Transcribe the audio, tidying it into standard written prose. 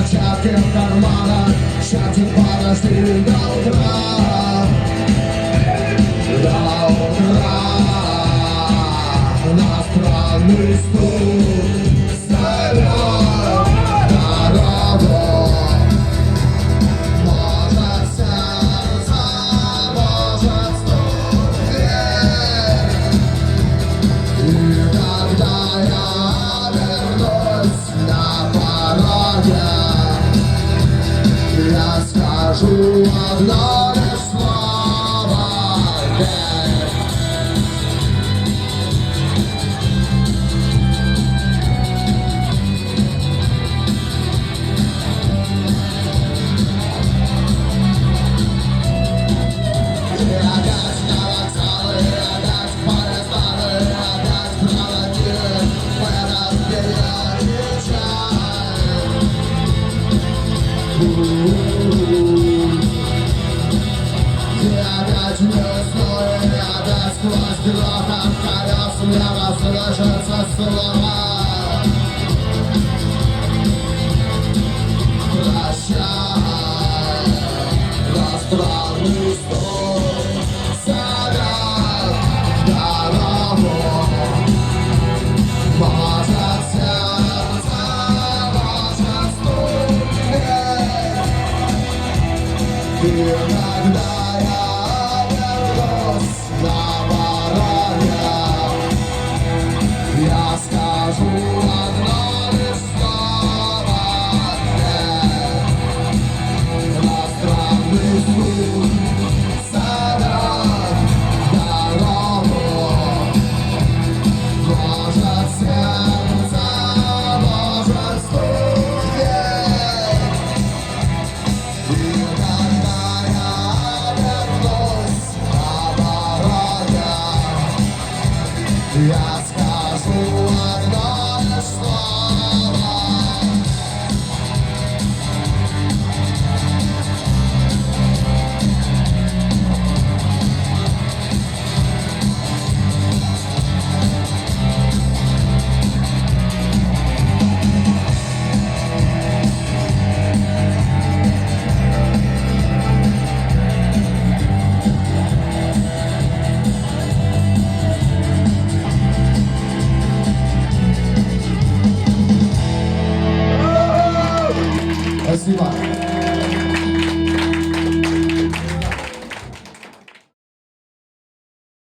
Перчатки в карманах, шатик подожди до утра. До утра на странный стук зовет дорогу. Может сердце, может стук дверь. И когда я вернусь на пороге, я скажу одно лишь слово «верь». И опять на вокзалы, и опять поезда, и опять проводили в этот период чай. И опять весной, и опять сквозь грохот колес влево слышатся слова. Прощай, пространный стол зовет дорогу. Может сердце, может стук дверь. И когда я вернусь на пороге, я скажу одно лишь слово «верь». Иностранный звук зовет дорогу. Может сердце, может стук дверь. И когда я вернусь на пороге, я скажу одно лишь слово. Спасибо.